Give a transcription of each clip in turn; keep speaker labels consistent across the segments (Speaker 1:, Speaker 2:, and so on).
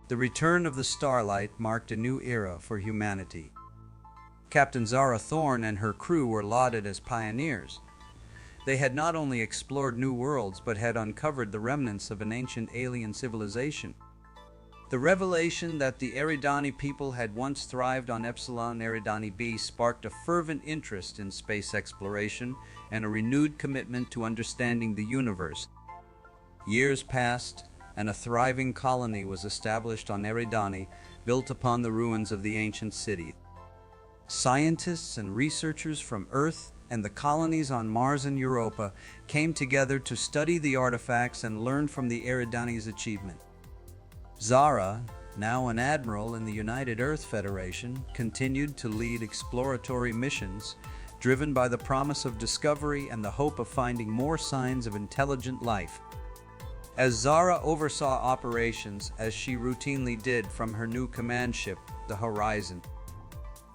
Speaker 1: The return of the Starlight marked a new era for humanity. Captain Zara Thorne and her crew were lauded as pioneers. They had not only explored new worlds but had uncovered the remnants of an ancient alien civilization. The revelation that the Eridani people had once thrived on Epsilon Eridani B sparked a fervent interest in space exploration and a renewed commitment to understanding the universe. Years passed, and a thriving colony was established on Eridani, built upon the ruins of the ancient city. Scientists and researchers from Earth and the colonies on Mars and Europa came together to study the artifacts and learn from the Eridani's achievement. Zara, now an admiral in the United Earth Federation, continued to lead exploratory missions, driven by the promise of discovery and the hope of finding more signs of intelligent life. As Zara oversaw operations, as she routinely did from her new command ship, the Horizon,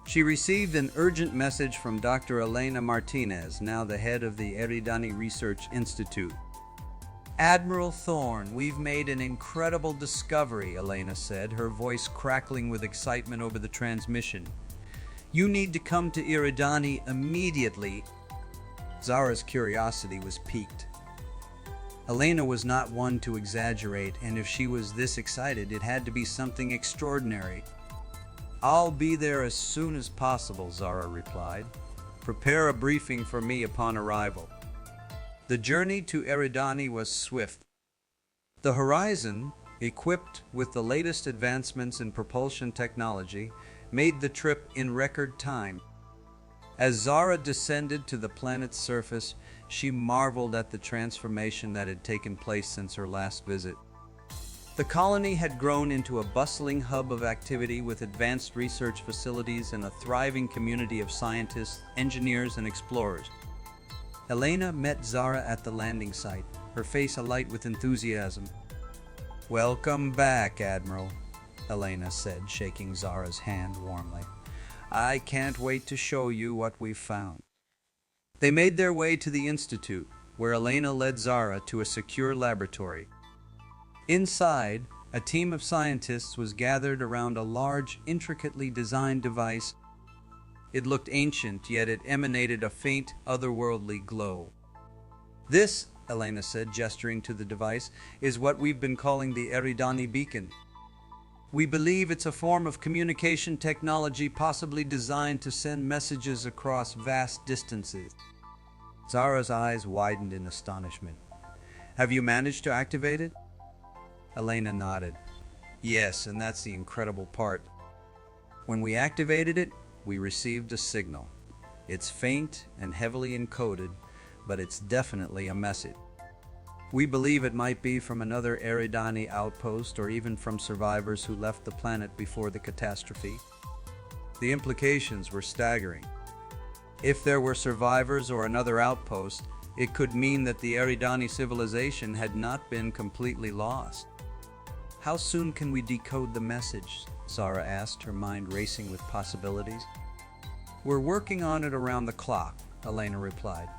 Speaker 1: she received an urgent message from Dr. Elena Martinez, now the head of the Eridani Research Institute. "Admiral Thorne, we've made an incredible discovery," Elena said, her voice crackling with excitement over the transmission. "You need to come to Eridani immediately." Zara's curiosity was piqued. Elena was not one to exaggerate, and if she was this excited, it had to be something extraordinary. "I'll be there as soon as possible," Zara replied. "Prepare a briefing for me upon arrival." The journey to Eridani was swift. The Horizon, equipped with the latest advancements in propulsion technology, made the trip in record time. As Zara descended to the planet's surface, she marveled at the transformation that had taken place since her last visit. The colony had grown into a bustling hub of activity with advanced research facilities and a thriving community of scientists, engineers, and explorers. Elena met Zara at the landing site, her face alight with enthusiasm. "Welcome back, Admiral," Elena said, shaking Zara's hand warmly. "I can't wait to show you what we've found." They made their way to the Institute, where Elena led Zara to a secure laboratory. Inside, a team of scientists was gathered around a large, intricately designed device. It looked ancient, yet it emanated a faint, otherworldly glow. "This," Elena said, gesturing to the device, "is what we've been calling the Eridani Beacon. We believe it's a form of communication technology possibly designed to send messages across vast distances." Zara's eyes widened in astonishment. "Have you managed to activate it?" Elena nodded. "Yes, and that's the incredible part. When we activated it, we received a signal. It's faint and heavily encoded, but it's definitely a message. We believe it might be from another Eridani outpost or even from survivors who left the planet before the catastrophe." The implications were staggering. If there were survivors or another outpost, it could mean that the Eridani civilization had not been completely lost. "How soon can we decode the message?" Zara asked, her mind racing with possibilities. "We're working on it around the clock," Elena replied.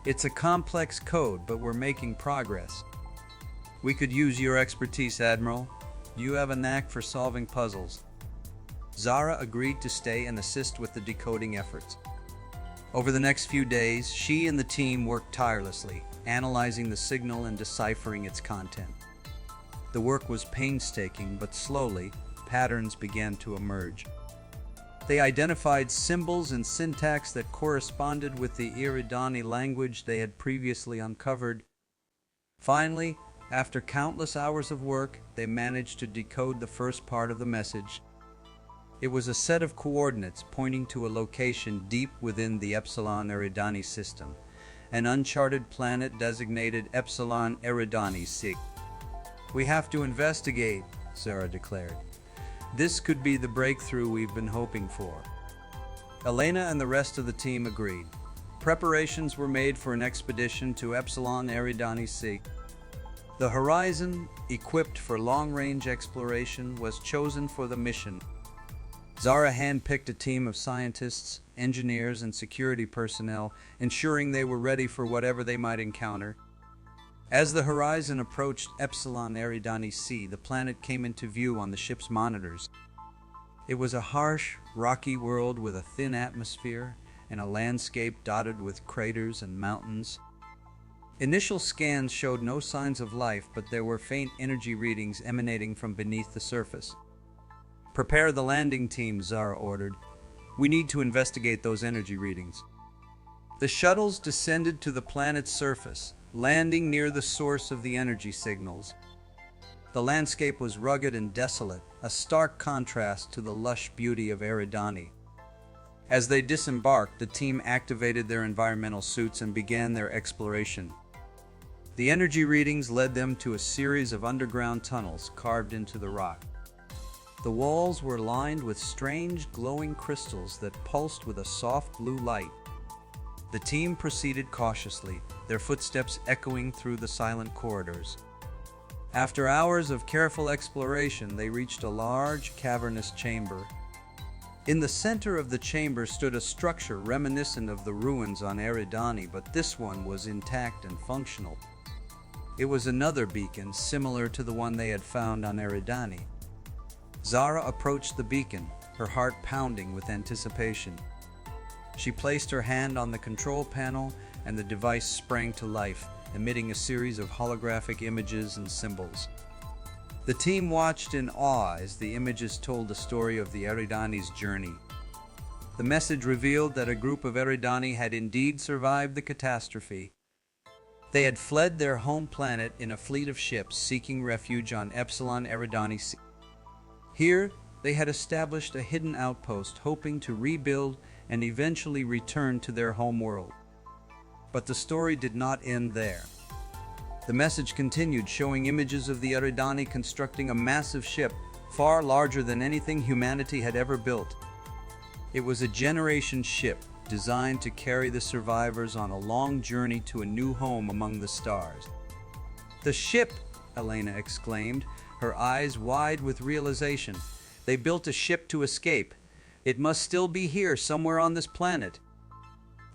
Speaker 1: "It's a complex code, but we're making progress." "We could use your expertise, Admiral. You have a knack for solving puzzles." Zara agreed to stay and assist with the decoding efforts. Over the next few days, she and the team worked tirelessly, analyzing the signal and deciphering its content. The work was painstaking, but slowly, patterns began to emerge. They identified symbols and syntax that corresponded with the Eridani language they had previously uncovered. Finally, after countless hours of work, they managed to decode the first part of the message. It was a set of coordinates pointing to a location deep within the Epsilon Eridani system, an uncharted planet designated Epsilon Eridani C. "We have to investigate," Zara declared. "This could be the breakthrough we've been hoping for." Elena and the rest of the team agreed. Preparations were made for an expedition to Epsilon Eridani C. The Horizon, equipped for long-range exploration, was chosen for the mission. Zara handpicked a team of scientists, engineers, and security personnel, ensuring they were ready for whatever they might encounter. As the horizon approached Epsilon Eridani C, the planet came into view on the ship's monitors. It was a harsh, rocky world with a thin atmosphere and a landscape dotted with craters and mountains. Initial scans showed no signs of life, but there were faint energy readings emanating from beneath the surface. "Prepare the landing team," Zara ordered. "We need to investigate those energy readings." The shuttles descended to the planet's surface, landing near the source of the energy signals. The landscape was rugged and desolate, a stark contrast to the lush beauty of Eridani. As they disembarked, the team activated their environmental suits and began their exploration. The energy readings led them to a series of underground tunnels carved into the rock. The walls were lined with strange, glowing crystals that pulsed with a soft blue light. The team proceeded cautiously, their footsteps echoing through the silent corridors. After hours of careful exploration, they reached a large, cavernous chamber. In the center of the chamber stood a structure reminiscent of the ruins on Eridani, but this one was intact and functional. It was another beacon, similar to the one they had found on Eridani. Zara approached the beacon, her heart pounding with anticipation. She placed her hand on the control panel, and the device sprang to life, emitting a series of holographic images and symbols. The team watched in awe as the images told the story of the Eridani's journey. The message revealed that a group of Eridani had indeed survived the catastrophe. They had fled their home planet in a fleet of ships seeking refuge on Epsilon Eridani C. Here, they had established a hidden outpost, hoping to rebuild and eventually return to their home world. But the story did not end there. The message continued, showing images of the Eridani constructing a massive ship, far larger than anything humanity had ever built. It was a generation ship, designed to carry the survivors on a long journey to a new home among the stars. "The ship!" Elena exclaimed, her eyes wide with realization. "They built a ship to escape. It must still be here, somewhere on this planet."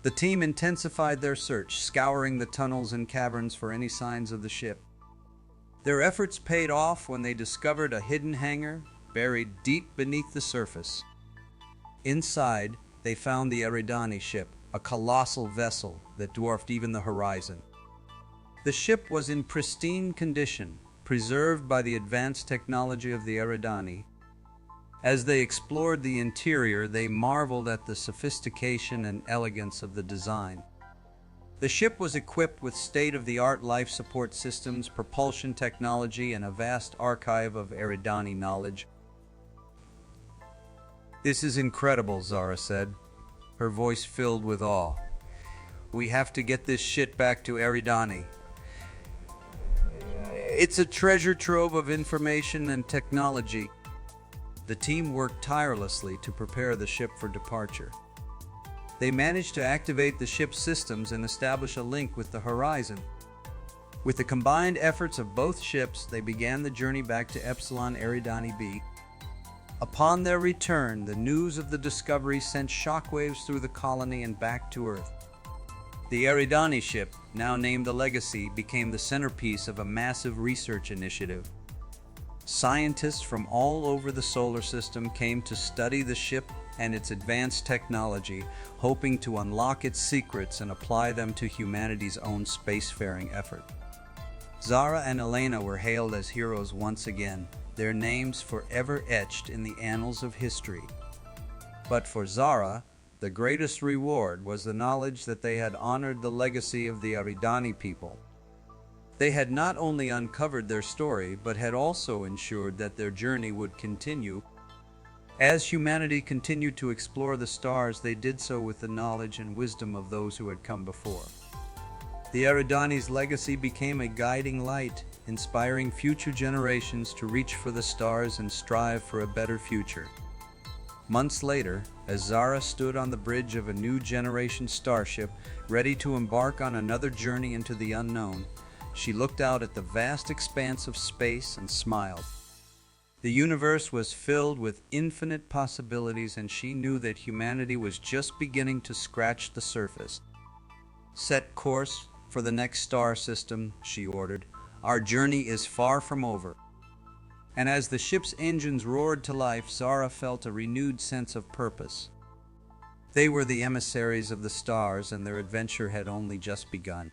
Speaker 1: The team intensified their search, scouring the tunnels and caverns for any signs of the ship. Their efforts paid off when they discovered a hidden hangar buried deep beneath the surface. Inside, they found the Eridani ship, a colossal vessel that dwarfed even the horizon. The ship was in pristine condition, preserved by the advanced technology of the Eridani. As they explored the interior, they marveled at the sophistication and elegance of the design. The ship was equipped with state-of-the-art life support systems, propulsion technology, and a vast archive of Eridani knowledge. "This is incredible," Zara said, her voice filled with awe. "We have to get this shit back to Eridani. It's a treasure trove of information and technology." The team worked tirelessly to prepare the ship for departure. They managed to activate the ship's systems and establish a link with the horizon. With the combined efforts of both ships, they began the journey back to Epsilon Eridani B. Upon their return, the news of the discovery sent shockwaves through the colony and back to Earth. The Eridani ship, now named the Legacy, became the centerpiece of a massive research initiative. Scientists from all over the solar system came to study the ship and its advanced technology, hoping to unlock its secrets and apply them to humanity's own spacefaring effort. Zara and Elena were hailed as heroes once again, their names forever etched in the annals of history. But for Zara, the greatest reward was the knowledge that they had honored the legacy of the Eridani people. They had not only uncovered their story, but had also ensured that their journey would continue. As humanity continued to explore the stars, they did so with the knowledge and wisdom of those who had come before. The Eridani's legacy became a guiding light, inspiring future generations to reach for the stars and strive for a better future. Months later, as Zara stood on the bridge of a new generation starship, ready to embark on another journey into the unknown, she looked out at the vast expanse of space and smiled. The universe was filled with infinite possibilities, and she knew that humanity was just beginning to scratch the surface. Set course for the next star system," she ordered. "Our journey is far from over." And as the ship's engines roared to life, Zara felt a renewed sense of purpose. They were the emissaries of the stars, and their adventure had only just begun.